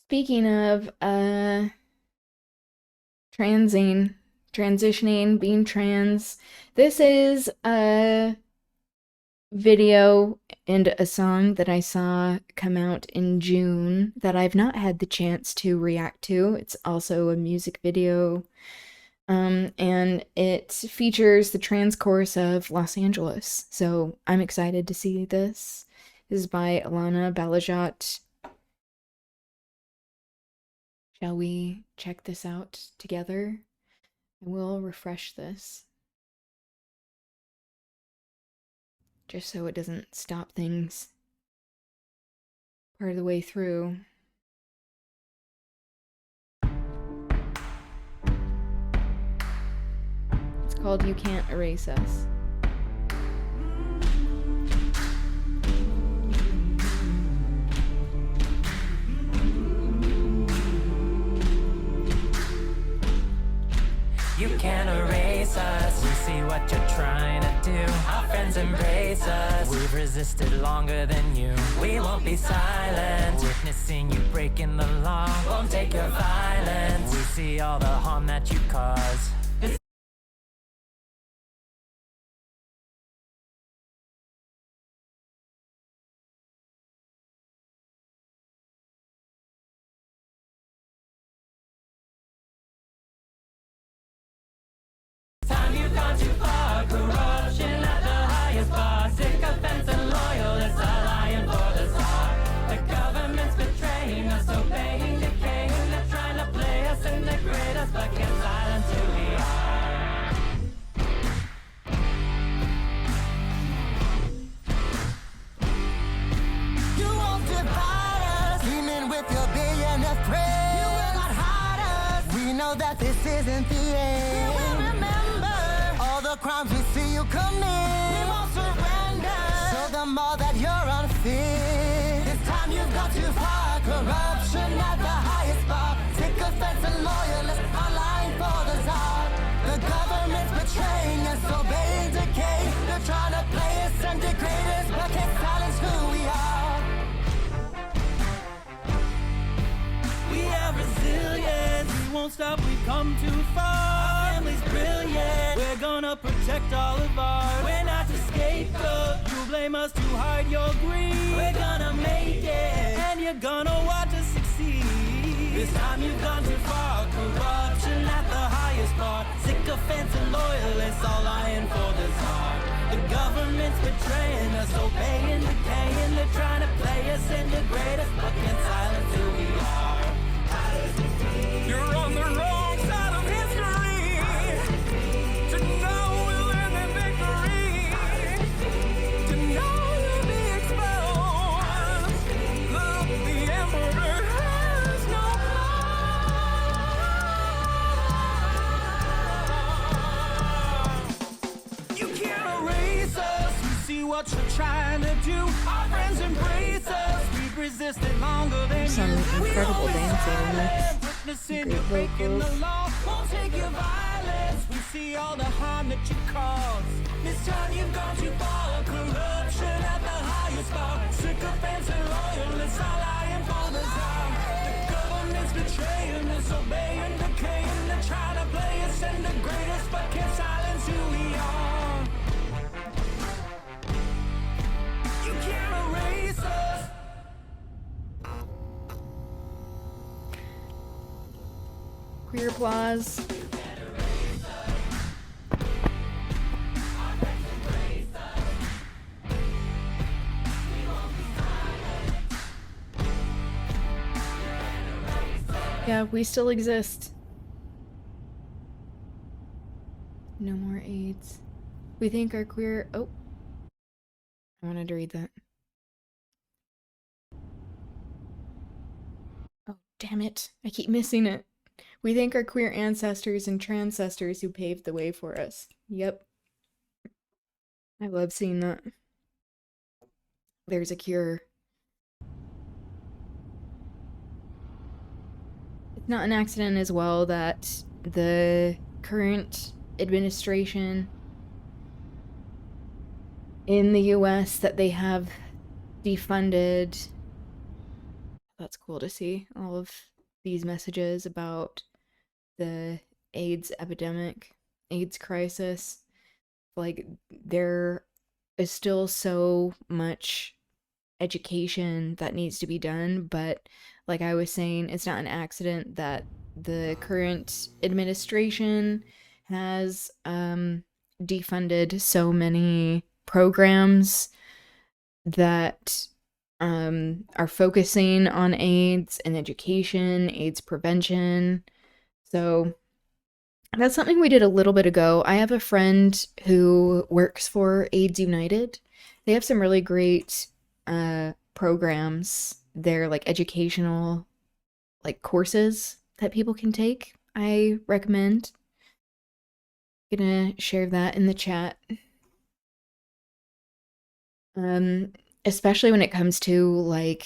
Speaking of transitioning, being trans, this is a video and a song that I saw come out in June that I've not had the chance to react to. It's also a music video, and it features the trans chorus of Los Angeles. So I'm excited to see this. This is by Alana Balajot. Shall we check this out together? I will refresh this just so it doesn't stop things part of the way through. It's called You Can't Erase Us. You can't erase us. We see what you're trying to do. Our friends embrace us. We've resisted longer than you. We won't be silent. Witnessing you breaking the law won't take your violence. We see all the harm that you cause. Time you've gone too far. Corruption at the highest bar. Sycophants and loyalists are lying for the czar. The government's betraying us, obeying, decaying. They're trying to play us and degrade us, but can't silence who we are. You won't divide us, scheming with your billionaire friends. You will not hide us. We know that this isn't the end. You will remember all the crimes we see you commit. We won't surrender. Show them all that you're unfit. This time you've got too far. Corruption at the highest bar. Sycophants and loyalists are lying for the czar. The government's betraying us, obeying decay. They're trying to play us and degrade us, but can't silence who we are. We have resilience. We won't stop, we've come too far. Our family's brilliant. We're gonna protect all of ours. We're not to scapegoat. You blame us to hide your greed. We're gonna make it, and you're gonna watch us succeed. This time you've gone too far. Corruption at the highest bar. Sycophants and loyalists all lying for the czar. The government's betraying us, obeying, decaying. They're trying to play us and degrade us, but can't silence who we are. You're on the wrong side of history. To know we'll end in victory. To know you'll be exposed. Look, the emperor has no power. You can't erase us. We see what you're trying to do. Our friends embrace us. We've resisted longer than Some you. We incredible won't be dancing in this. silent. Witnessing Great you breaking the vocals. law won't take your violence. We see all the harm that you cause. This time you've gone too far. Corruption at the highest bar. Sycophants and loyalists are lying for the czar. The government's betraying us, obeying, decaying. They're trying to play us and degrade us, but can't silence who we are. You can't erase us. Queer applause. Yeah, we still exist. No more AIDS. We think our queer... Oh. I wanted to read that. Oh, damn it. I keep missing it. We thank our queer ancestors and transcestors who paved the way for us. Yep. I love seeing that. There's a cure. It's not an accident as well that the current administration in the US, that they have defunded That's cool to see all of these messages about the AIDS epidemic, AIDS crisis. Like, there is still so much education that needs to be done, but like I was saying, it's not an accident that the current administration has defunded so many programs that are focusing on AIDS and education, AIDS prevention. So that's something we did a little bit ago. I have a friend who works for AIDS United. They have some really great programs. They're like educational, like courses that people can take. I recommend. Gonna share that in the chat. Especially when it comes to like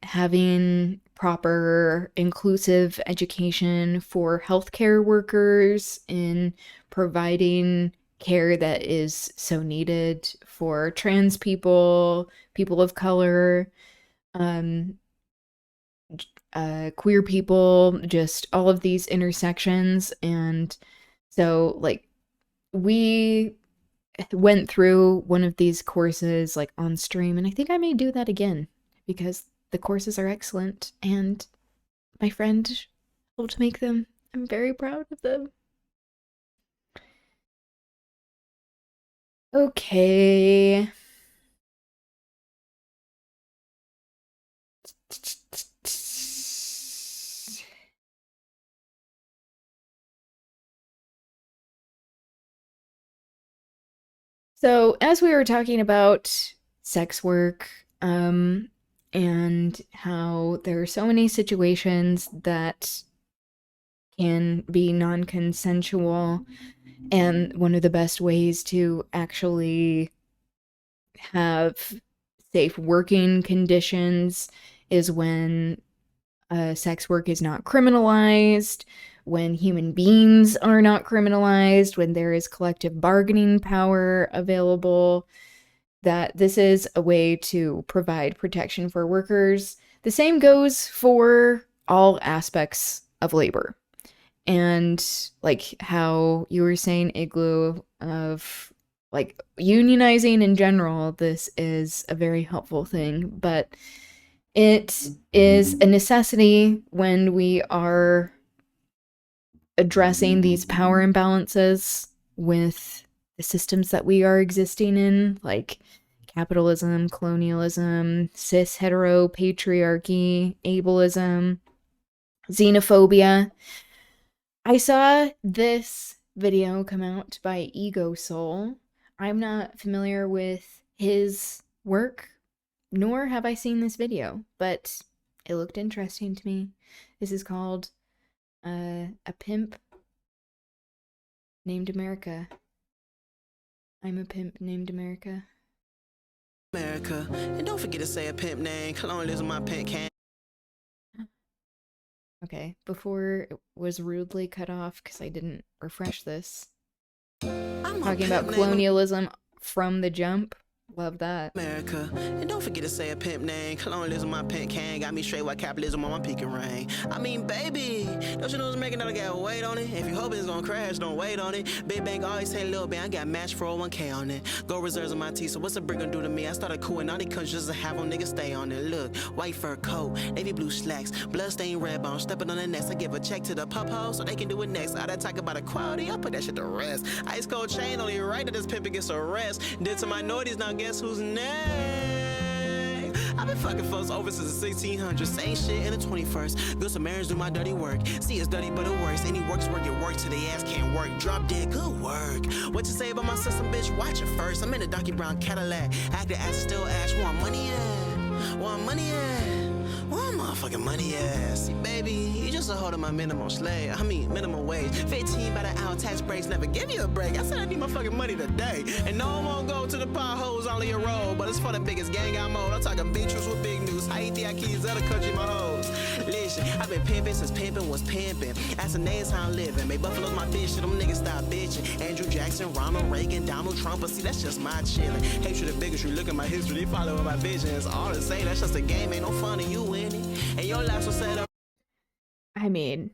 having proper inclusive education for healthcare workers in providing care that is so needed for trans people, people of color, queer people, just all of these intersections. And so like we went through one of these courses like on stream, and I think I may do that again because the courses are excellent and my friend helped make them. I'm very proud of them. Okay. So, as we were talking about sex work, and how there are so many situations that can be non-consensual, and one of the best ways to actually have safe working conditions is when sex work is not criminalized, when human beings are not criminalized, when there is collective bargaining power available, that this is a way to provide protection for workers. The same goes for all aspects of labor. And like how you were saying, Igloo, of like unionizing in general, this is a very helpful thing, but it is a necessity when we are addressing these power imbalances with the systems that we are existing in, like capitalism, colonialism, cis hetero patriarchy, ableism, xenophobia. I saw this video come out by EGOSOL. I'm not familiar with his work, nor have I seen this video, but it looked interesting to me. This is called A Pimp Named America. I'm a Pimp Named America. America. And don't forget to say a pimp name. Colonialism, my pimp can. Okay, before it was rudely cut off because I didn't refresh this. Talking about colonialism from the jump. Love that. America. And don't forget to say a pimp name. Colonialism, my pimp can. Got me straight while capitalism on my peak and reign. I mean, baby, don't you know it's making another got weight on it? If you hope it's gonna crash, don't wait on it. Big bank always say, little bit, I got match 401k on it. Go reserves on my teeth, so what's a brick gonna do to me? I started cooling all these countries just to have them niggas stay on it. Look, white fur coat, navy blue slacks, bloodstained red bone, stepping on the nest. I give a check to the pop hole so they can do it next. All that talk about equality, I put that shit to rest. Ice cold chain only right that this pimp gets arrest. Did to minorities, now guess who's next? I've been fucking folks over since the 1600s. Same shit in the 21st. Good Samaritans do my dirty work. See, it's dirty, but it works. Any works work, it works till they ass can't work. Drop dead, good work. What you say about my system, bitch? Watch it first. I'm in a Donkey Brown Cadillac. Acting ass still ass. Want money at? Want money at? Want motherfucking money at? See, baby, you just a hold of my minimum slave. I mean, minimum wage. 15 by the hour tax breaks never give you a break. I said I need my fucking money today. And no one won't go to the potholes, only a roll. But it's for the biggest gang I mode. I'm talking beaches with big news. I eat the keys other country, my hoes. Listen, I've been pimping since pimping was pimping. That's the names how I'm living. Make Buffalo's my bitch, so them niggas stop bitching. Andrew Jackson, Ronald Reagan, Donald Trump. But see, that's just my chillin'. Hatred and bigotry, look at my history, they follow my visions. All to say, that's just a game, ain't no fun in you in it. And your life was set up. I mean,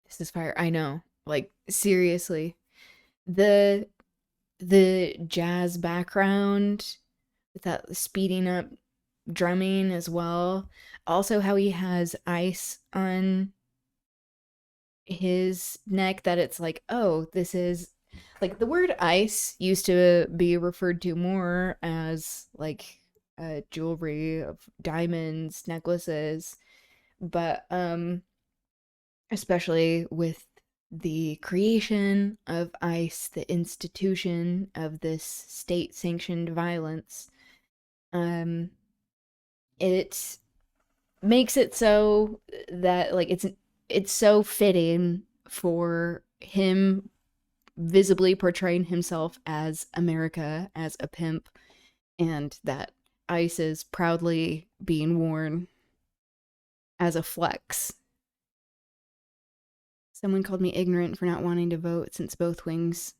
this is fire. I know. Like, seriously. The jazz background with that speeding up drumming as well. Also how he has ice on his neck, that it's like, oh, this is like, the word ice used to be referred to more as like jewelry of diamonds, necklaces, but especially with the creation of ICE, the institution of this state sanctioned violence, um it makes it so that like it's so fitting for him visibly portraying himself as America, as a pimp, and that ICE is proudly being worn as a flex. Someone called me ignorant for not wanting to vote since both wings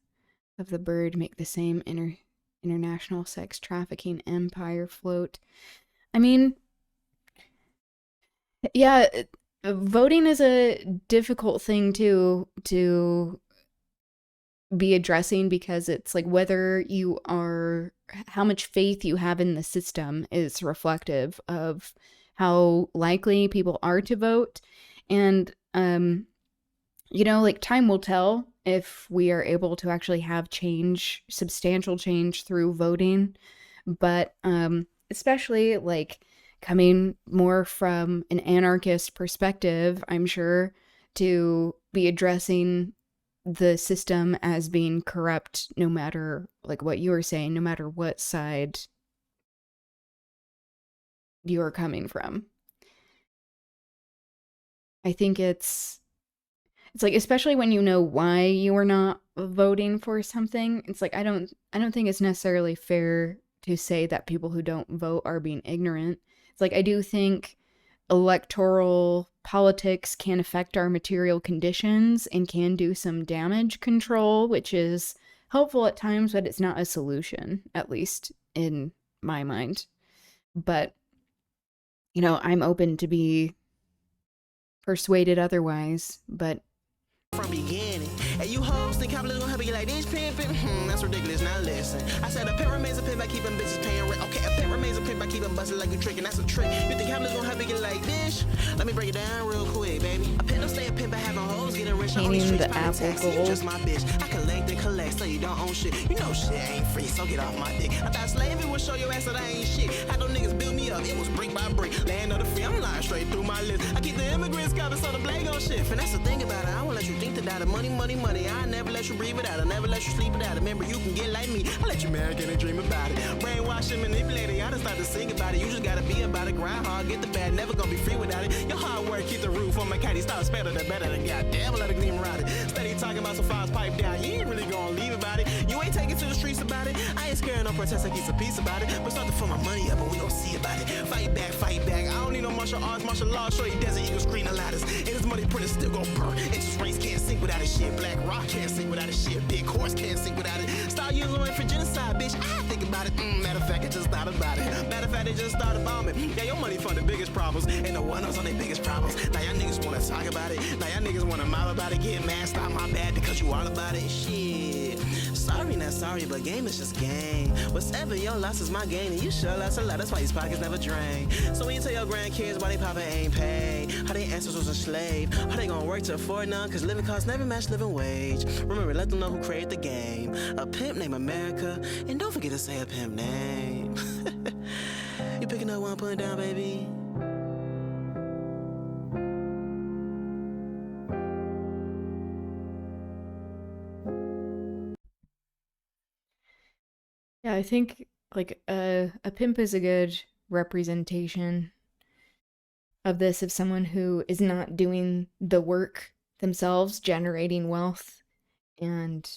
of the bird make the same international sex trafficking empire float. I mean, yeah, voting is a difficult thing to be addressing, because it's like whether you are, how much faith you have in the system is reflective of how likely people are to vote. And you know, like, time will tell if we are able to actually have change, substantial change through voting. But especially like coming more from an anarchist perspective, I'm sure, to be addressing the system as being corrupt, no matter, like what you were saying, no matter what side you're coming from. I think it's like, especially when you know why you are not voting for something, it's like, I don't think it's necessarily fair to say that people who don't vote are being ignorant. It's like, I do think electoral politics can affect our material conditions and can do some damage control, which is helpful at times, but it's not a solution, at least in my mind. But, you know, I'm open to be persuaded otherwise, but From beginning. And you hoes think capitalism gonna help you like this pimping? That's ridiculous. Now listen. I said a pimp remains a pimp by keeping bitches paying rent. Okay, a pimp remains a pimp by keeping busting like you tricking. That's a trick. You think capitalism gonna help you get like this? Let me break it down real quick, baby. A pimp don't stay a pimp by having hoes getting rich. painting the apple You gold. just my bitch. I collect and collect so you don't own shit. You know shit ain't free, so get off my dick. I thought slavery would show your ass that I ain't shit. How them niggas build me up? It was brick by brick. Land of the free, I'm lying straight through my list. I keep the immigrants covered so the blade gon' shift. And that's the thing about it. I won't let you think to die. The money, money, money. I never let you breathe without it. I never let you sleep without it. Remember, you can get like me. I let you marry and dream about it. Brainwash and manipulate it. I just start to sing about it. You just gotta be about it. Grind hard, get the bad. Never gonna be free without it. Your hard work, keep the roof on my caddy. Start better than goddamn. Let it gleam around it. Steady talking about some files pipe down. You ain't really gonna leave about it. You ain't taking to the streets about it. I ain't scared no protest. I keep some peace about it. But start to fill my money up and we gon' see about it. Fight back, fight back. I don't need no martial arts, martial law. Show you Desert Eagle screen the ladders. And this money printer still gon' burn. Interest rates can't sink without it shit. Black rock can't sink without it shit. Big horse can't sink without it. Start using it for genocide, bitch. I think about it. Matter of fact, I just thought about it. Matter of fact, they just started bombing. Yeah, your money for the biggest problems. Ain't no one else on their biggest problems. Now y'all niggas wanna talk about it. Now y'all niggas wanna mob about it. Get mad, stop my bad because you all about it. Shit. Sorry, not sorry, but game is just game. Whatever your loss is my gain, and you sure lost a lot. That's why these pockets never drain. So when you tell your grandkids why they papa ain't paid, how they ancestors was enslaved, how they gonna work to afford none, cause living costs never match living wage. Remember, let them know who created the game. A pimp named America, and don't forget to say a pimp name. You picking up one, putting down, baby? Yeah, I think like a pimp is a good representation of this, of someone who is not doing the work themselves, generating wealth, and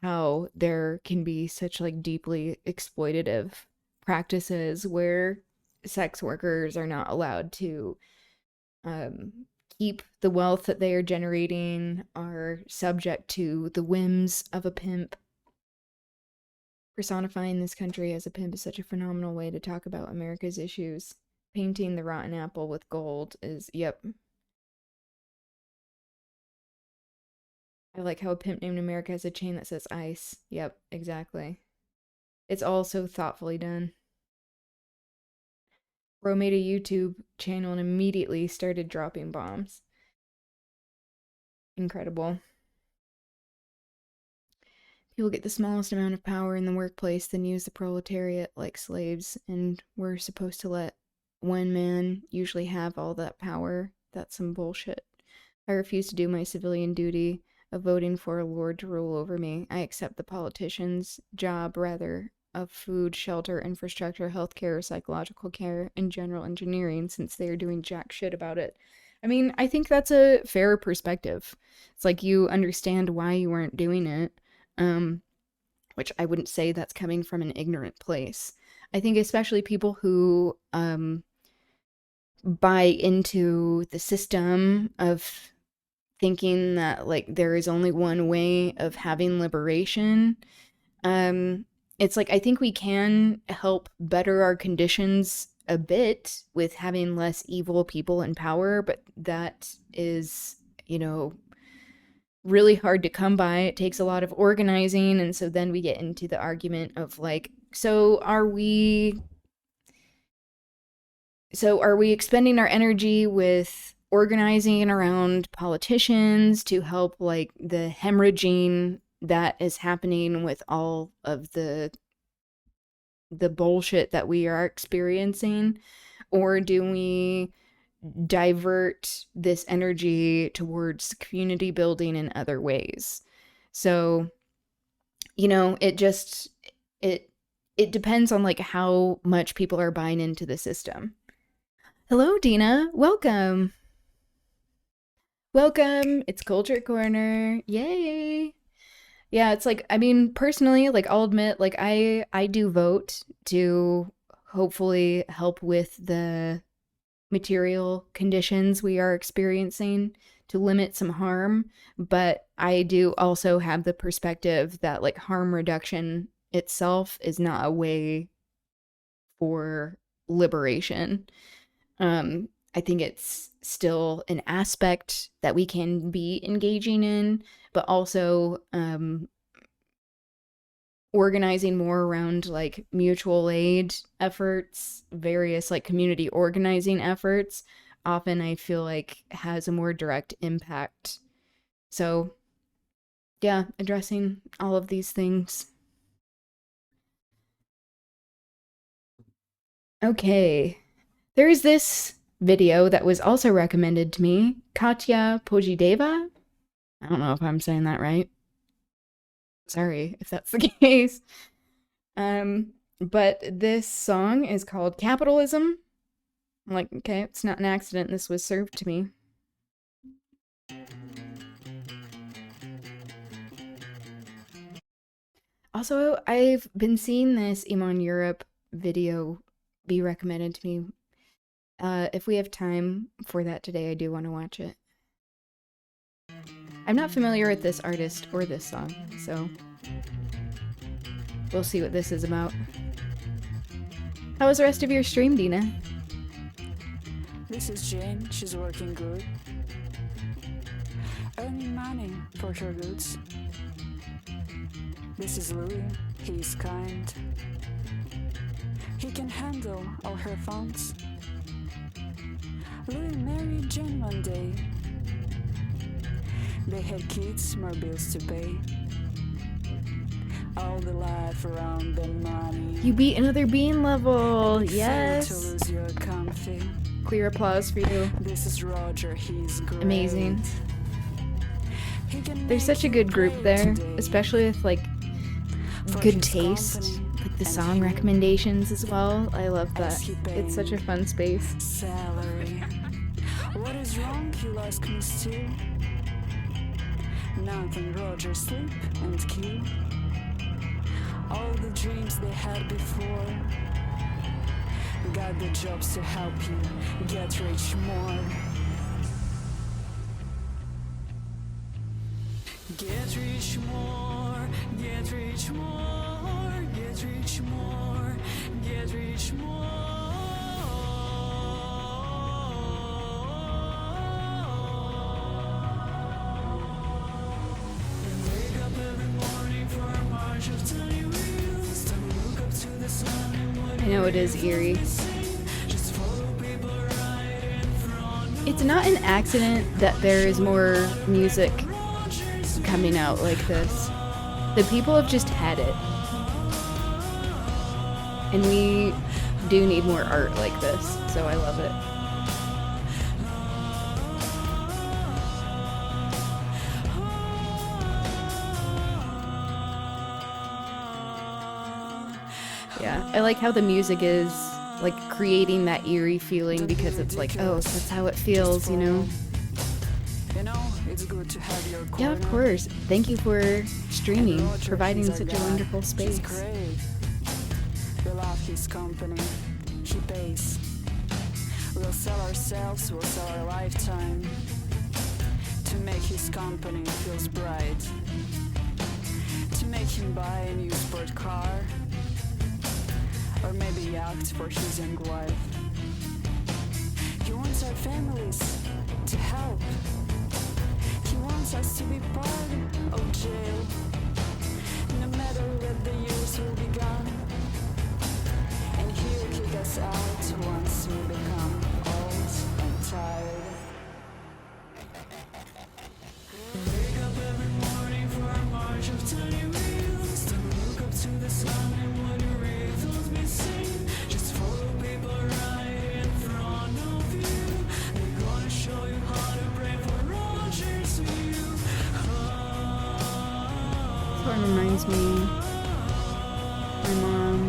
how there can be such like deeply exploitative practices where sex workers are not allowed to keep the wealth that they are generating, are subject to the whims of a pimp. Personifying this country as a pimp is such a phenomenal way to talk about America's issues. Painting the rotten apple with gold is, yep. I like how A Pimp Named America has a chain that says ice. Yep, exactly. It's all so thoughtfully done. Bro made a YouTube channel and immediately started dropping bombs. Incredible. People get the smallest amount of power in the workplace, then use the proletariat like slaves, and we're supposed to let one man usually have all that power. That's some bullshit. I refuse to do my civilian duty of voting for a lord to rule over me. I accept the politician's job rather of food, shelter, infrastructure, healthcare, psychological care, and general engineering, since they are doing jack shit about it. I mean, I think that's a fair perspective. It's like you understand why you weren't doing it, which I wouldn't say that's coming from an ignorant place. I think especially people who buy into the system of thinking that like there is only one way of having liberation. It's like I think we can help better our conditions a bit with having less evil people in power, but that is, you know, really hard to come by. It takes a lot of organizing, and so then we get into the argument of like, so are we expending our energy with organizing around politicians to help like the hemorrhaging that is happening with all of the bullshit that we are experiencing, or do we divert this energy towards community building in other ways? So, you know, it depends on like how much people are buying into the system. Hello, Dina. Welcome. Welcome. It's Culture Corner. Yay. Yeah, it's like, I mean, personally, like I'll admit, like I do vote to hopefully help with the material conditions we are experiencing to limit some harm, but I do also have the perspective that like harm reduction itself is not a way for liberation. I think it's still an aspect that we can be engaging in, but also organizing more around like mutual aid efforts, various like community organizing efforts, often I feel like has a more direct impact. So yeah, addressing all of these things. Okay, there's this video that was also recommended to me, Katia Pojidaeva. I don't know if I'm saying that right. Sorry if that's the case. But this song is called Capitalism. I'm like, okay, it's not an accident this was served to me. Also, I've been seeing this Iman Europe video be recommended to me. If we have time for that today, I do want to watch it. I'm not familiar with this artist or this song, so we'll see what this is about. How was the rest of your stream, Dina? This is Jane, she's working good. Earning money for her goods. This is Louis, he's kind. He can handle all her funds. Louis married Jane one day. They had kids, more bills to pay. All the life around the money. You beat another bean level. Yes. To lose your comfy. Clear applause for you. This is Roger, he's great. Amazing. There's such a good group there, especially with like good taste, like the song recommendations as well. I love that. It's such a fun space. Salary. What is wrong, you ask me still? Nothing, Roger, sleep and kill. All the dreams they had before. Got the jobs to help you get rich more. Get rich more, get rich more, get rich more, get rich more. I know it is eerie. It's not an accident that there is more music coming out like this. The people have just had it. And we do need more art like this, so I love it. Yeah, I like how the music is like creating that eerie feeling because it's like, oh, that's how it feels, you know? You know, it's good to have your corner. Yeah, of course. Thank you for streaming, And Roger, providing he's our such a guy. wonderful He's space. great. We love his company. He pays. We'll sell ourselves, we'll sell our lifetime to make his company feels bright. To make him buy a new sport car, or maybe yacht for his young wife. He wants our families to help. He wants us to be part of jail. No matter what the years will be gone. And he'll kick us out once we become old and tired. Wake up every morning for a march of tiny wheels. To look up to the sun and wonder if those we sing. Just follow people right in front of you. They're gonna show you how to pray for Roger's view. Sort of reminds me my mom.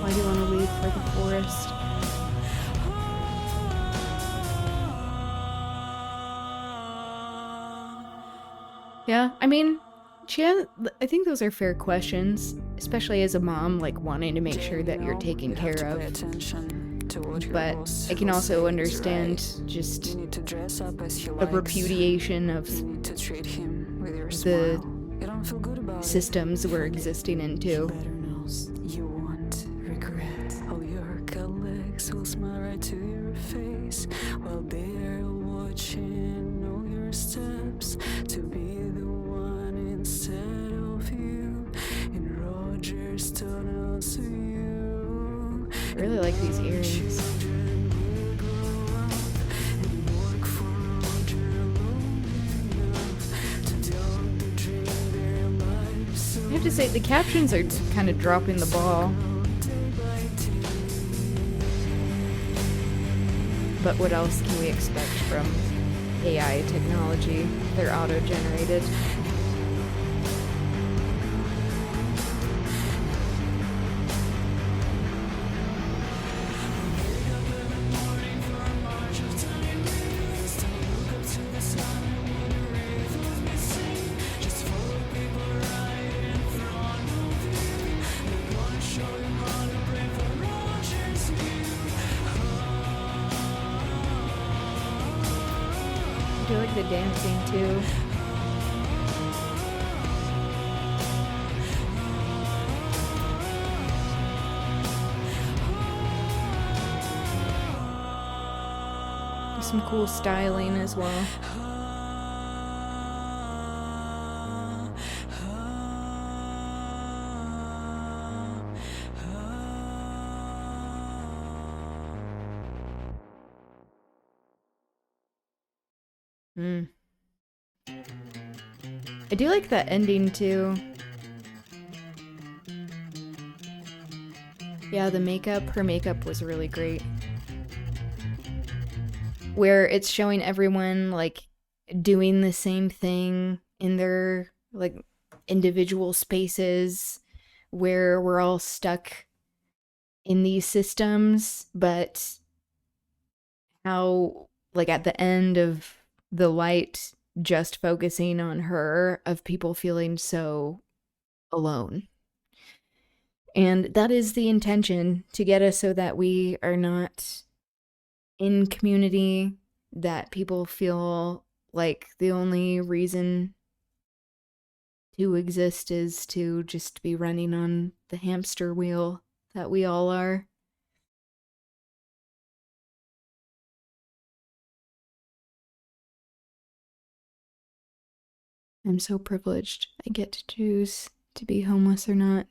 Why do you want to leave for the forest? Yeah, I mean, I think those are fair questions, especially as a mom, like wanting to make sure that you're taken care of. Pay attention to what your But boss I can will also say understand is right. just You need to dress up as he a likes. repudiation of You need to treat him with your the smile. You don't feel good about systems we're existing into. it. Better knows you won't regret. All your colleagues will smile right to your face while they're watching all your steps to be the one instead of you. In Roger's tunnels to you. I really like these earrings. I have to say, the captions are kind of dropping the ball. But what else can we expect from AI technology? They're auto-generated. I do like the dancing too. There's some cool styling as well. I do like that ending too. Yeah, the makeup, her makeup was really great. Where it's showing everyone like doing the same thing in their like individual spaces where we're all stuck in these systems, but how like at the end of the light just focusing on her of people feeling so alone. And that is the intention, to get us so that we are not in community, that people feel like the only reason to exist is to just be running on the hamster wheel that we all are. I'm so privileged. I get to choose to be homeless or not.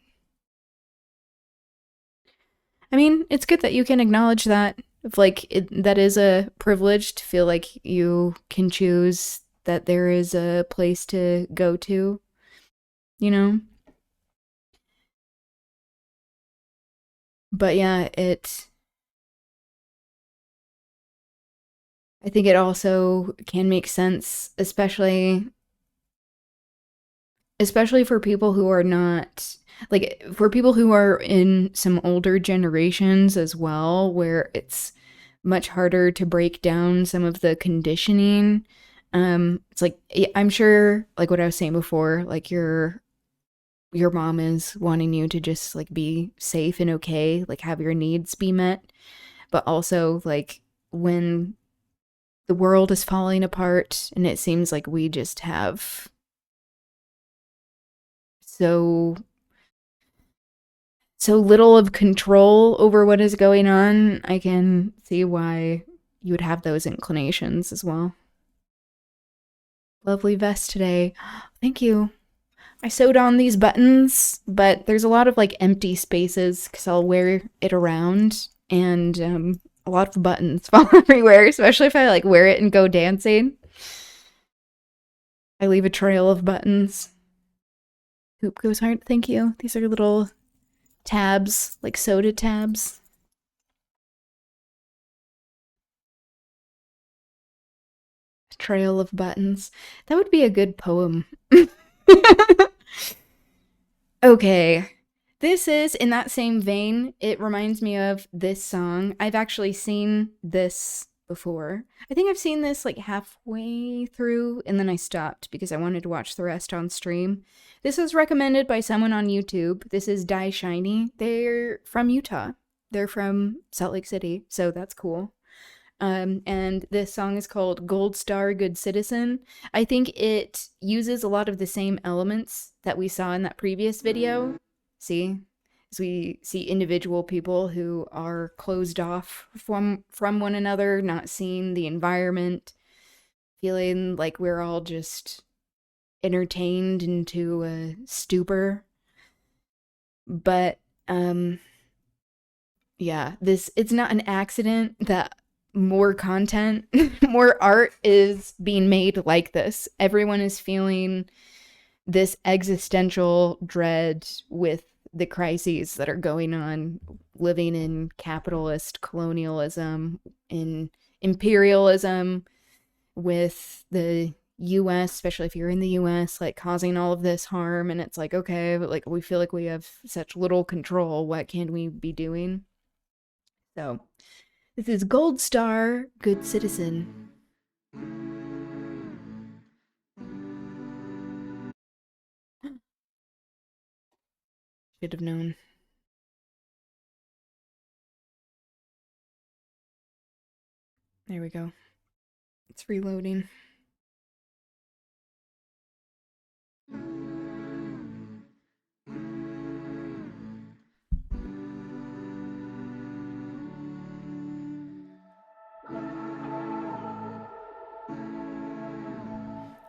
I mean, it's good that you can acknowledge that. If, like, that is a privilege to feel like you can choose that there is a place to go to, you know? But yeah, I think it also can make sense, especially for people who are not, like, for people who are in some older generations as well, where it's much harder to break down some of the conditioning. It's like, I'm sure, like what I was saying before, like your mom is wanting you to just like be safe and okay, like have your needs be met, but also like when the world is falling apart and it seems like we just have so little of control over what is going on, I can see why you would have those inclinations as well. Lovely vest today. Thank you. I sewed on these buttons, but there's a lot of like empty spaces because I'll wear it around, and a lot of buttons fall everywhere, especially if I like wear it and go dancing. I leave a trail of buttons. Hoop goes hard. Thank you. These are little tabs, like soda tabs. A trail of buttons. That would be a good poem. Okay. This is in that same vein. It reminds me of this song. I've actually seen this before. I think I've seen this like halfway through and then I stopped because I wanted to watch the rest on stream. This was recommended by someone on YouTube. This is Die Shiny. They're from Utah. They're from Salt Lake City, so that's cool. And this song is called Gold Star, Good Citizen. I think it uses a lot of the same elements that we saw in that previous video. See? As we see individual people who are closed off from one another, not seeing the environment, feeling like we're all just entertained into a stupor. But, yeah, it's not an accident that more content, more art is being made like this. Everyone is feeling this existential dread with the crises that are going on, living in capitalist colonialism, in imperialism, with the US, especially if you're in the US, like causing all of this harm. And it's like, okay, but like we feel like we have such little control. What can we be doing? So this is Gold Star, Good Citizen. Should have known. There we go. It's reloading.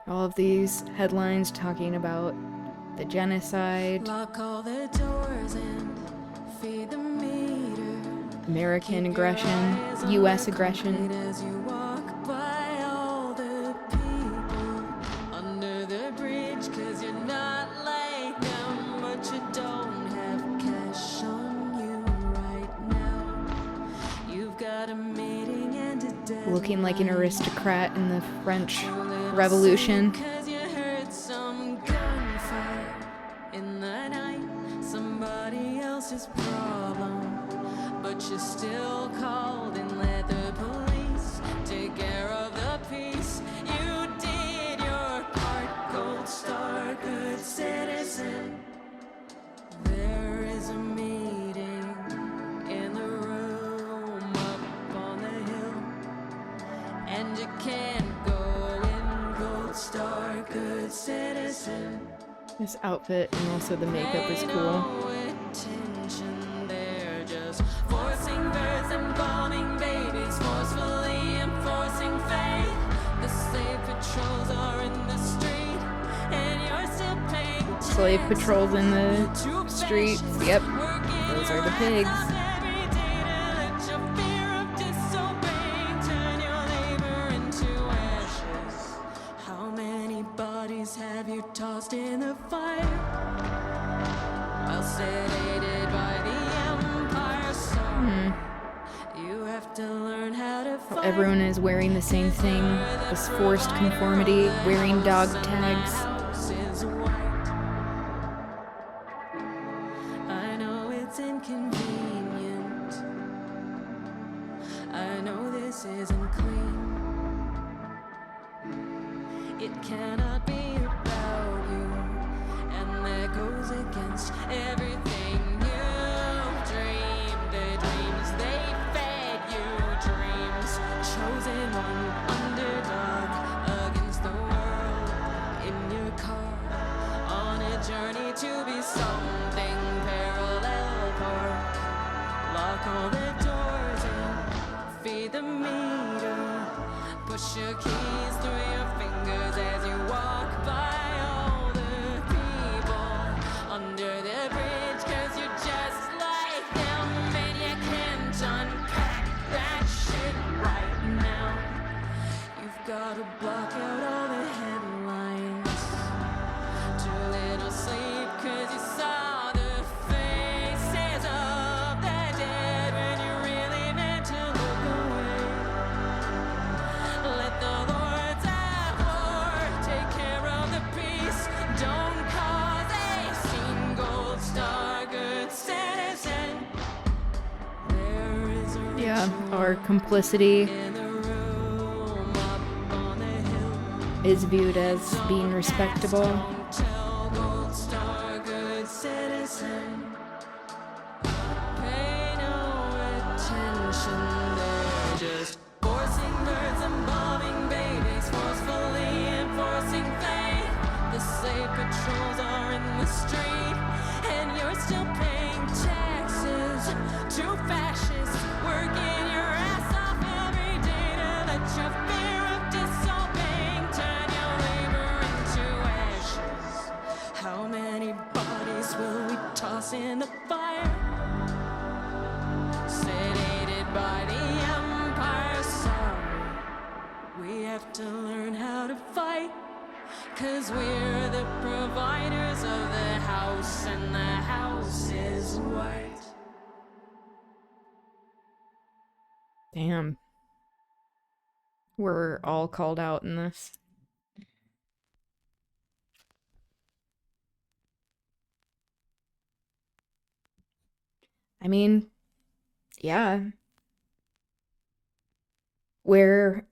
All of these headlines talking about the genocide, Lock all the doors and feed the meter. American aggression, US aggression. As you walk by all the people under the bridge, 'cause you're not like them, but you don't have cash on you right now. You've got a meeting and a deadline. Looking like an aristocrat in the French Revolution. 'Cause you heard some gunfire in the night, somebody else's problem, but you still called and let the police take care of the peace. You did your part, Gold Star, Good Citizen. There is a meeting in the room up on the hill, and you can't go in, Gold Star, Good Citizen. This outfit and also the makeup is cool. No attention, they're just forcing births and bombing babies, forcefully enforcing faith. The slave patrols are in the street, and you're still paying It's slave patrols in the streets. Yep, those are the pigs. How many bodies have you tossed in the fire? While sedated by the empire song. You have to learn how to fight. Everyone is wearing the same thing, this forced conformity, wearing dog tags. I know it's inconvenient. I know this isn't clean. It cannot be about you, and that goes against everything you dreamed. The dreams they fed you, dreams chosen one underdog against the world. In your car, on a journey to be something parallel park. Lock all the doors and feed the meter. Push your keys through your fingers as you walk by all the people under the bridge, 'cause you're just like them and you can't unpack that shit right now. You've gotta block out all the headlines. Too little sleep 'cause you saw the faces of the dead when you really meant to look away. Let the lords at war take care of the peace. Don't cause a single star good citizen. There is a Yeah, our complicity in the room up on the hill. is viewed as being respectable. Don't tell gold star good citizen. Pay no attention, they're just forcing birds and bombing babies, forcefully enforcing faith. The slave patrols are in the street, and you're still paying taxes to fascists, working your ass off every day to let your fear of disobeying turn your labor into ashes. How many bodies will we toss in the fire? Sedated by the empire, sorry. We have to learn how to fight, 'cause we're the providers of the house, and the house is white. Damn. We're all called out in this. I mean, yeah. Where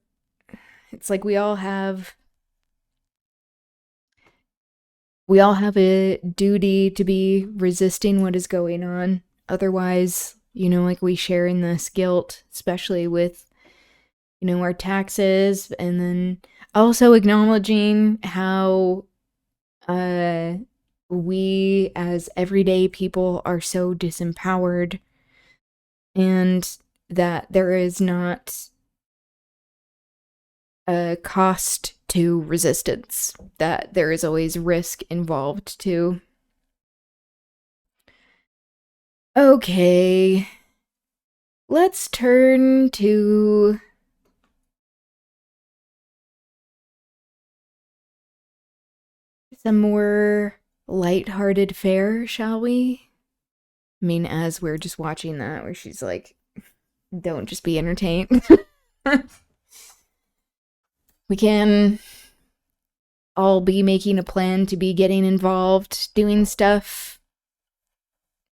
it's like we all have a duty to be resisting what is going on. Otherwise, like we share in this guilt, especially with, our taxes, and then also acknowledging how we as everyday people are so disempowered, and that there is not a cost to resistance, that there is always risk involved too. Okay, let's turn to some more lighthearted fare, shall we? I mean, as we're just watching that, where she's like, don't just be entertained. We can all be making a plan to be getting involved, doing stuff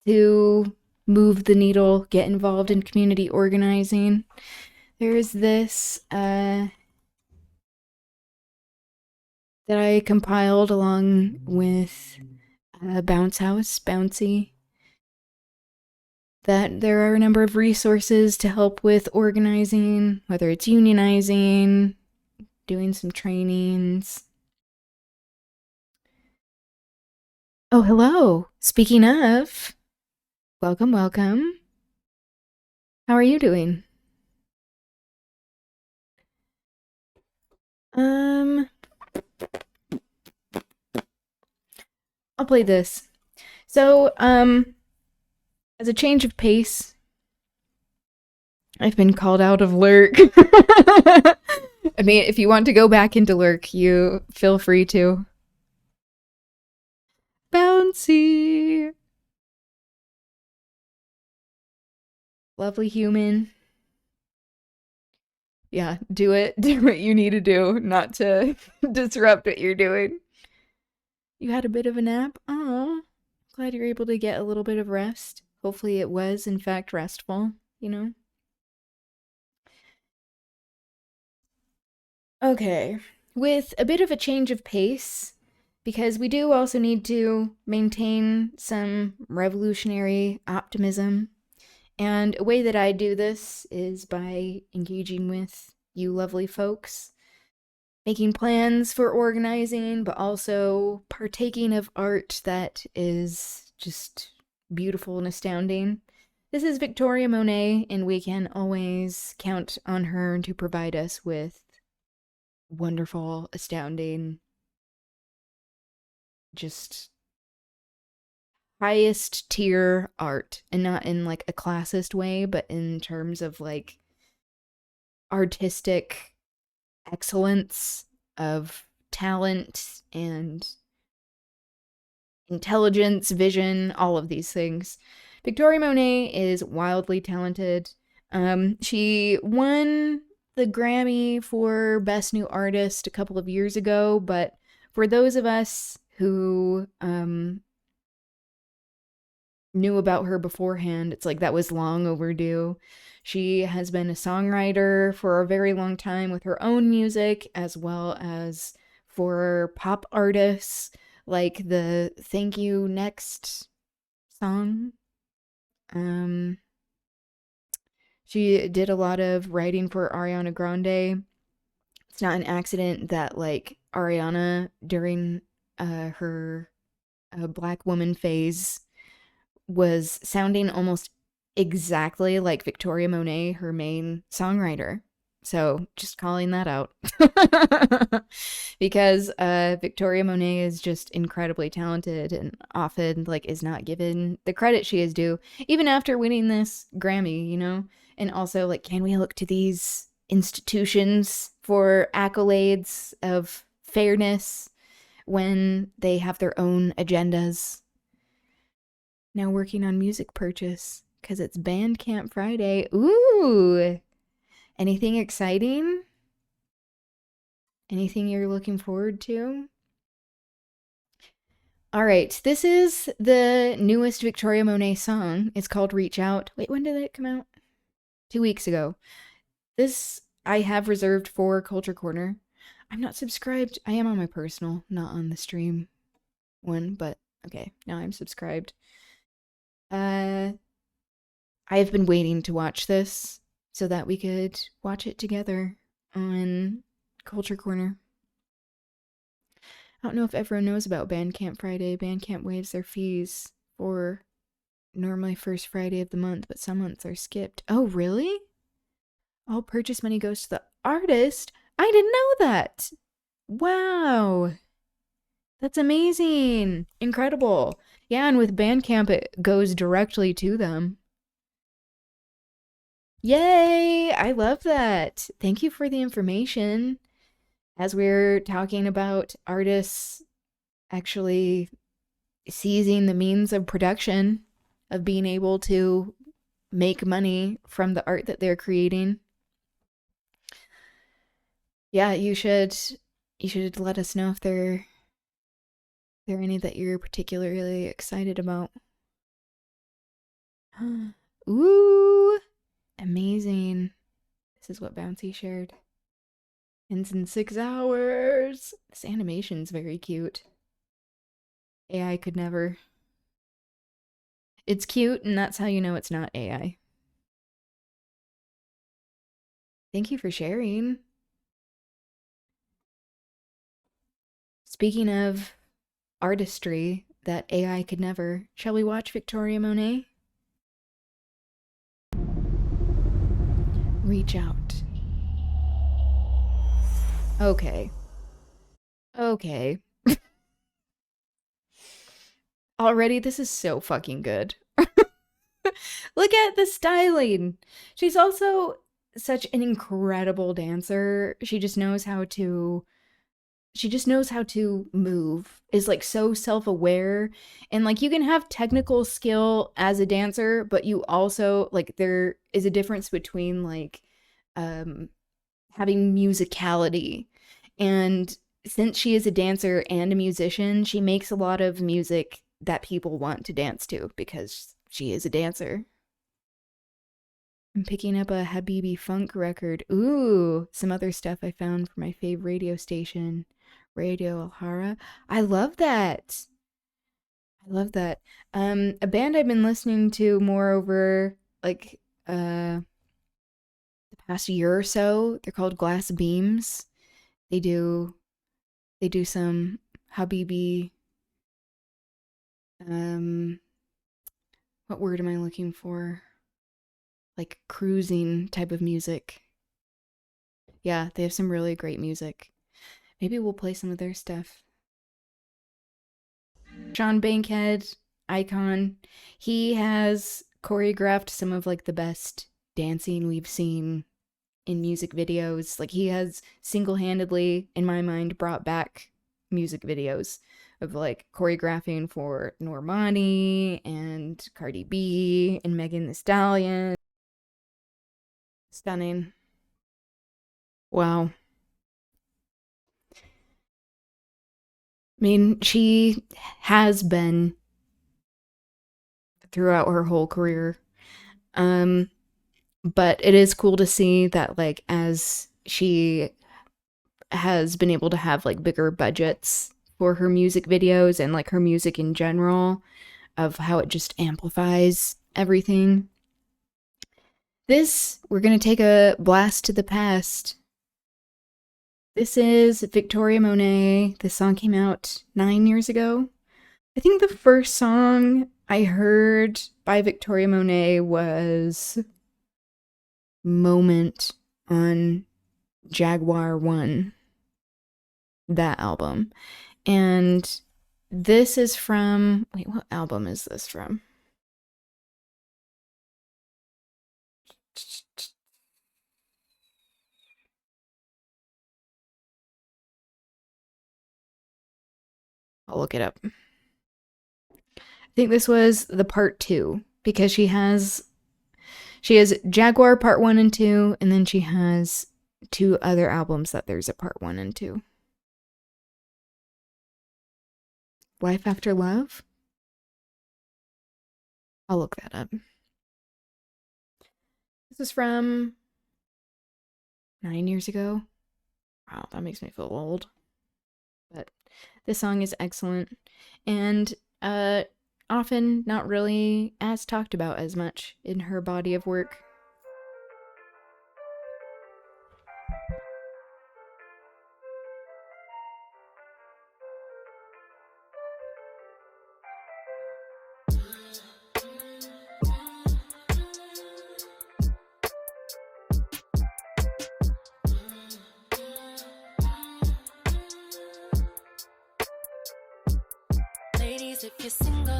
to move the needle, get involved in community organizing. There's this that I compiled along with Bounce House, Bouncy, that there are a number of resources to help with organizing, whether it's unionizing, doing some trainings. Oh, hello. Speaking of, welcome. How are you doing? I'll play this. So, as a change of pace, I've been called out of Lurk. I mean, if you want to go back into Lurk, you feel free to. Bouncy! Lovely human. Yeah, do it. Do what you need to do, not to disrupt what you're doing. You had a bit of a nap? Oh, glad you're able to get a little bit of rest. Hopefully it was, in fact, restful, you know? Okay, with a bit of a change of pace, because we do also need to maintain some revolutionary optimism. And a way that I do this is by engaging with you lovely folks, making plans for organizing, but also partaking of art that is just beautiful and astounding. This is Victoria Monet, and we can always count on her to provide us with wonderful, astounding, just highest tier art. And not in like a classist way, but in terms of like artistic excellence, of talent and intelligence, vision, all of these things. Victoria Monet is wildly talented. She won the Grammy for Best New Artist a couple of years ago, but for those of us who knew about her beforehand, it's like that was long overdue. She has been a songwriter for a very long time with her own music, as well as for pop artists, like the Thank You Next song. She did a lot of writing for Ariana Grande. It's not an accident that like Ariana during her black woman phase was sounding almost exactly like Victoria Monet, her main songwriter. So just calling that out. Because Victoria Monet is just incredibly talented and often like is not given the credit she is due, even after winning this Grammy, you know? And also, like, can we look to these institutions for accolades of fairness when they have their own agendas? Now working on music purchase because it's Bandcamp Friday. Ooh! Anything exciting? Anything you're looking forward to? All right, this is the newest Victoria Monet song. It's called Reach Out. Wait, when did it come out? 2 weeks ago. This I have reserved for Culture Corner. I'm not subscribed. I am on my personal, not on the stream one, but okay, now I'm subscribed. I have been waiting to watch this so that we could watch it together on Culture Corner. I don't know if everyone knows about Bandcamp Friday. Bandcamp waives their fees for normally first Friday of the month, but some months are skipped. Oh, really? All purchase money goes to the artist? I didn't know that. Wow. That's amazing. Incredible. Yeah, and with Bandcamp, it goes directly to them. Yay! I love that. Thank you for the information. As we're talking about artists actually seizing the means of production, of being able to make money from the art that they're creating. Yeah, you should let us know if there are any that you're particularly excited about. Ooh, amazing. This is what Bouncy shared. Ends in 6 hours. This animation's very cute. AI could never. It's cute, and that's how you know it's not AI. Thank you for sharing. Speaking of artistry that AI could never, shall we watch Victoria Monet? Reach out. Okay. Already, this is so fucking good. Look at the styling. She's also such an incredible dancer. She just knows how to move, is like so self-aware, and like you can have technical skill as a dancer, but you also like there is a difference between like having musicality. And since she is a dancer and a musician, she makes a lot of music that people want to dance to because she is a dancer. I'm picking up a Habibi funk record. Ooh, some other stuff I found from my fave radio station, Radio Alhara. I love that. I love that. A band I've been listening to more over like the past year or so. They're called Glass Beams. They do some Habibi. What word am I looking for? Like cruising type of music. Yeah, they have some really great music. Maybe we'll play some of their stuff. Sean Bankhead, icon. He has choreographed some of like the best dancing we've seen in music videos. Like he has single-handedly, in my mind, brought back music videos of like choreographing for Normani and Cardi B and Megan Thee Stallion. Stunning. Wow. I mean, she has been throughout her whole career. But it is cool to see that like as she has been able to have like bigger budgets for her music videos and like her music in general, of how it just amplifies everything. We're gonna take a blast to the past. This is Victoria Monet. This song came out 9 years ago. I think the first song I heard by Victoria Monet was Moment on Jaguar 1, that album. And this is from, wait, what album is this from? I'll look it up. I think this was the part 2, because she has Jaguar part 1 and 2, and then she has 2 other albums that there's a part 1 and 2. Life After Love? I'll look that up. This is from 9 years ago. Wow, that makes me feel old. But this song is excellent, and often not really as talked about as much in her body of work. Ladies, if you're single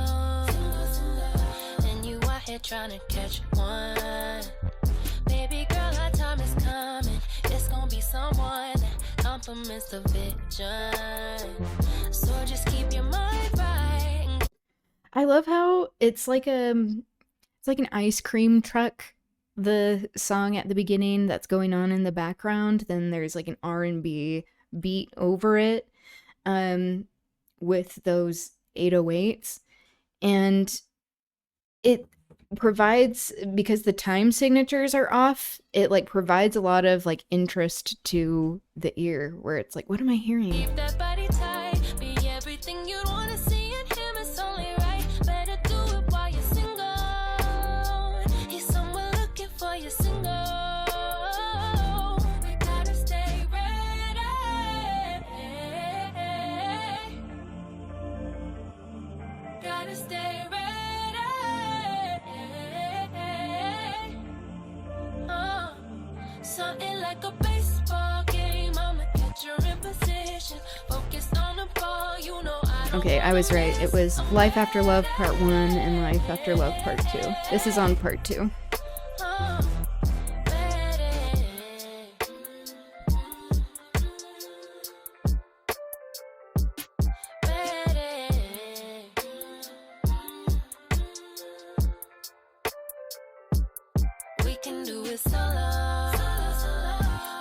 and you out here trying to catch one, baby girl, our time is coming. It's gonna be someone that compliments the vision. So just keep your mind right. I love how it's like an ice cream truck. The song at the beginning that's going on in the background, then there's like an R&B beat over it, with those 808s, and it provides, because the time signatures are off, it like provides a lot of like interest to the ear, where it's like, what am I hearing? Keep that body tight, be everything you wanna see in him. It's only right. Better do it while you're single. He's somewhere looking for you single. We gotta stay ready. Gotta stay ready. Something like a baseball game. I'ma catch her in position. Focused on the ball, you know I don't Okay, I was right. It was Life After Love Part 1 and Life After Love Part 2. This is on Part 2. We can do it solo,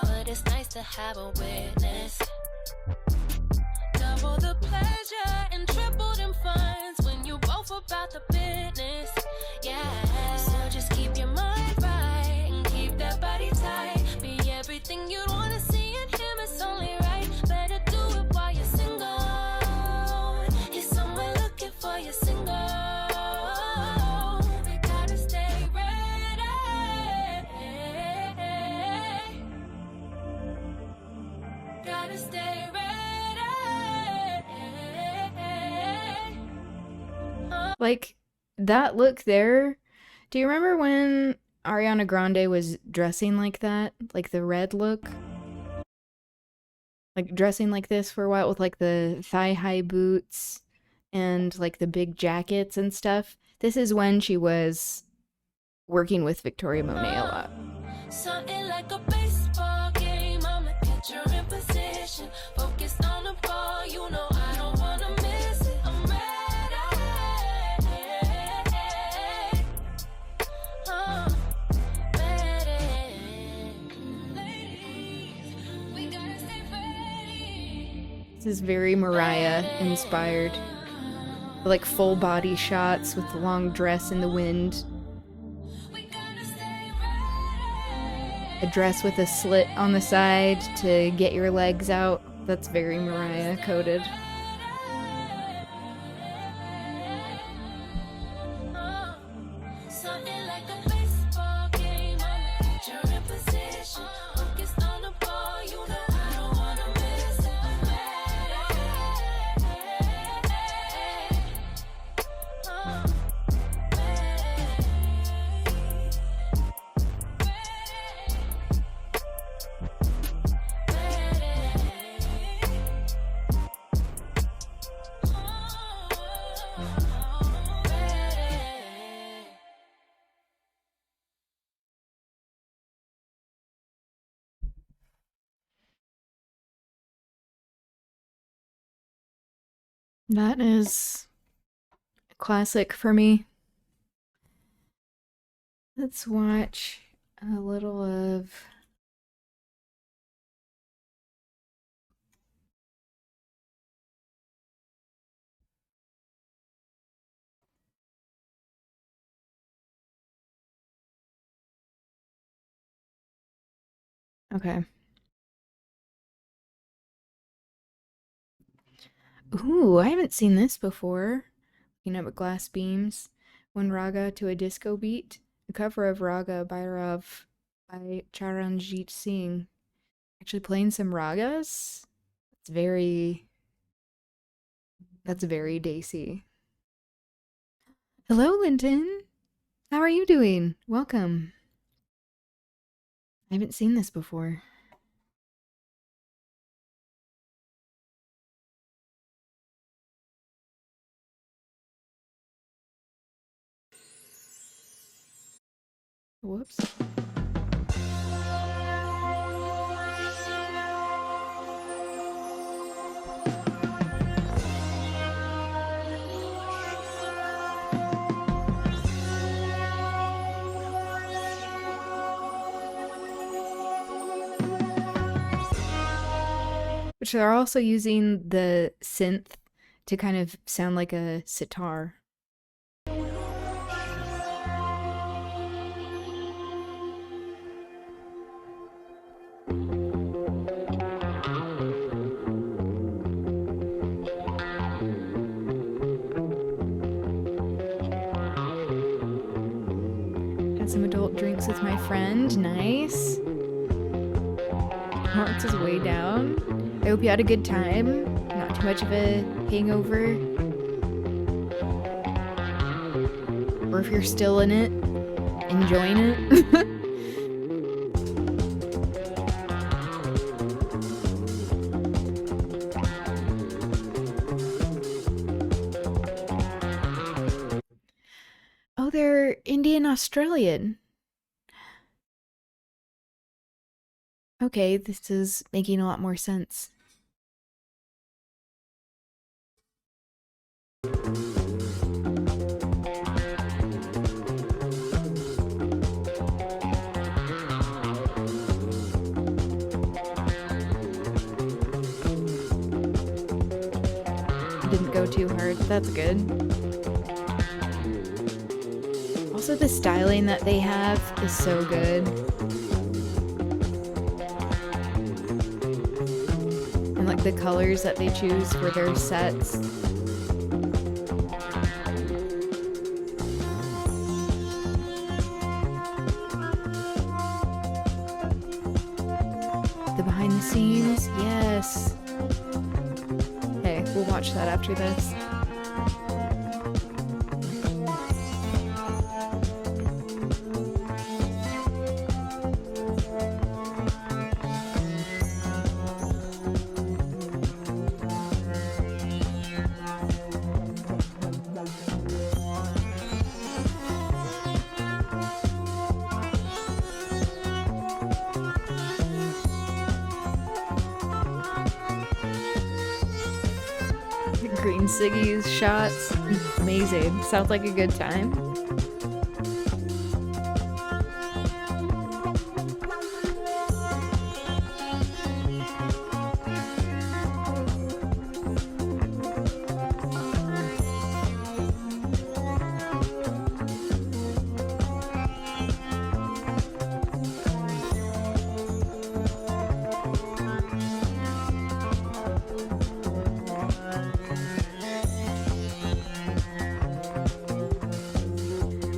but it's nice to have a witness. Double the pleasure and triple them funds when you both about the business. Yeah, so just keep your mind right and keep that body tight. Be everything you wanna see in him, it's only right. Better do it while you're single. He's somewhere looking for you single. We gotta stay ready. Gotta stay ready. Like, that look there, do you remember when Ariana Grande was dressing like that? Like the red look? Like dressing like this for a while with like the thigh-high boots and like the big jackets and stuff. This is when she was working with Victoria Monet a lot. Something like a baseball game, I'm a catcher in position. Focused on the ball, you know I don't wanna miss it. I'm ready. Ladies, we gotta stay ready. This is very Mariah inspired. Like full body shots with the long dress in the wind. We gotta stay ready. A dress with a slit on the side to get your legs out. That's very Mariah coded. Something like a baseball game, I'm a catcher in position. Focused on the ball, you know I don't wanna miss it. I'm That is a classic for me. Let's watch a little of... Okay. Ooh, I haven't seen this before. Looking up at Glass Beams. One Raga to a Disco Beat. A cover of Raga Bhairav by Charanjit Singh. Actually playing some ragas? That's very Daisy. Hello, Linton. How are you doing? Welcome. I haven't seen this before. Whoops. Which they're also using the synth to kind of sound like a sitar. Had some adult drinks with my friend. Nice. Marks is way down. I hope you had a good time. Not too much of a hangover. Or if you're still in it, enjoying it. Indian Australian. Okay, this is making a lot more sense. Didn't go too hard. That's good. Also, the styling that they have is so good. And like the colors that they choose for their sets. The behind the scenes, yes. Hey, we'll watch that after this. Green Siggy's shots, amazing. Sounds like a good time.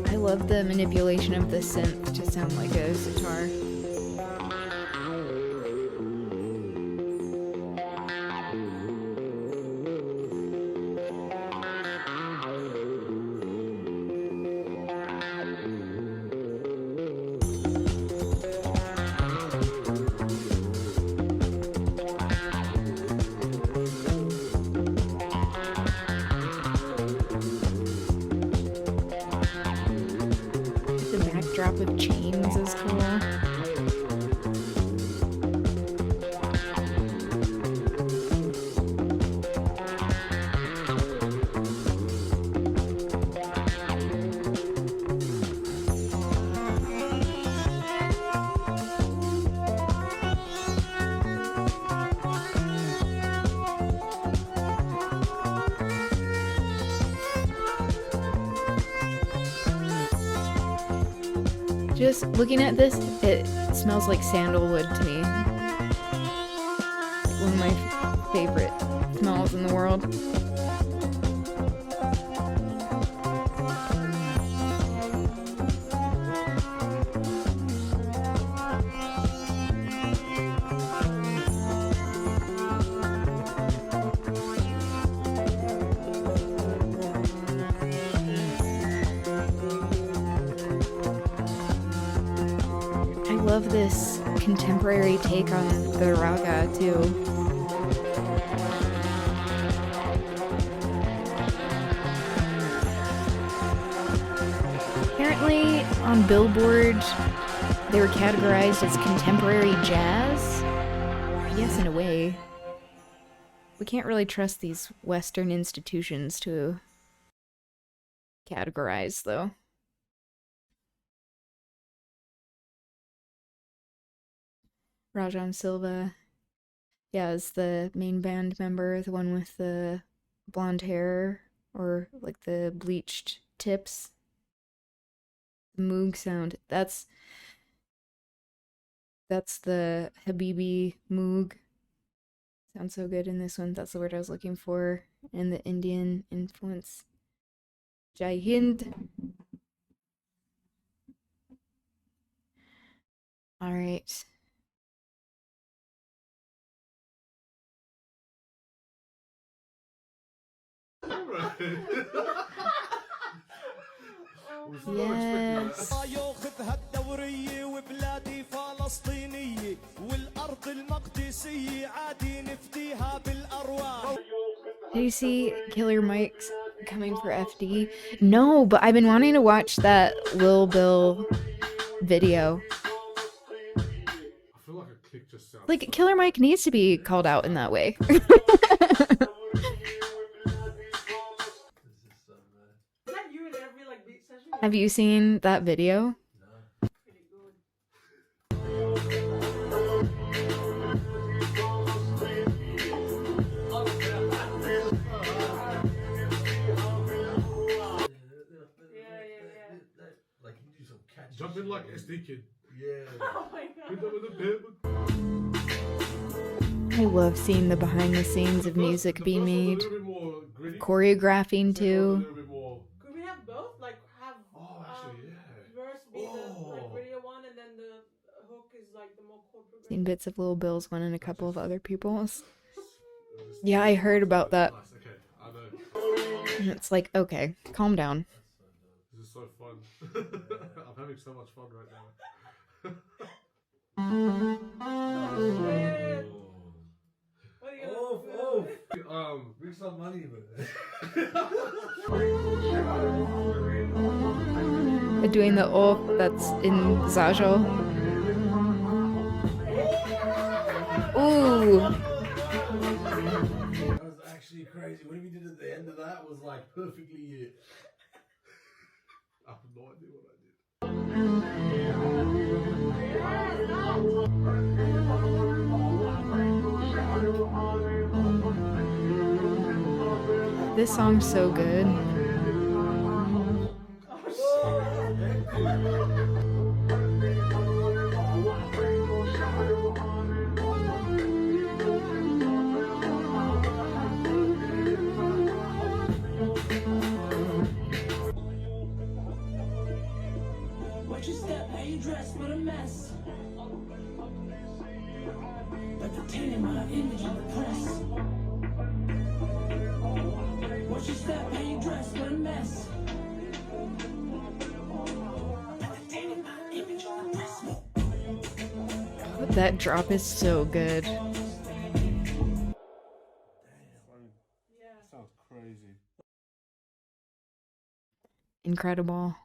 I love the manipulation of the synth to sound like a sitar. Drop of chains is cool. Just looking at this, it smells like sandalwood to me. Like one of my favorite smells in the world. I love this contemporary take on the raga too. Apparently on Billboard they were categorized as contemporary jazz. Yes, in a way. We can't really trust these Western institutions to categorize though. Rajan Silva, yeah, is the main band member, the one with the blonde hair or like the bleached tips. The Moog sound. That's the Habibi Moog. Sounds so good in this one. That's the word I was looking for. And the Indian influence. Jai Hind. All right. Yes. ياخذها الدورية وبلادي فلسطينية والأرض المقدسية عادي نفديها بالأرواح. Did you see Killer Mike's coming for FD? No, but I've been wanting to watch that Lil Bill video. I feel like a click just sounds Like, Killer Mike needs to be called out in that way. Is that you in every like beat session? Have you seen that video? Pretty good. Like you do some catchy Jump in shit, like man. SD Kid. Yeah. Oh my god. With the pimp. I love seeing the behind the scenes of music being made. Choreographing A too. little bit more. Could we have both? Like have Oh, actually, yeah. verse be the like Oh. radio one and then the hook is like the more chord progression. Seen bits of Lil Bill's one and a couple of other people's. Yeah, I heard about that. Nice, okay, I know. And it's like, okay, calm down. This is so fun. I'm having so much fun right now. What are you gonna do? Bring some money, man. Doing the off that's in Zajal. Ooh. That was actually crazy. What we did at the end of that was like perfectly it. I have no idea what I did. This song's so good. Watch your step, how you dress with a mess. But the tainted my image in the press. Watch your step, how you dress with a mess. But the tainted my image in the press. That drop is so good. Sounds crazy. Incredible.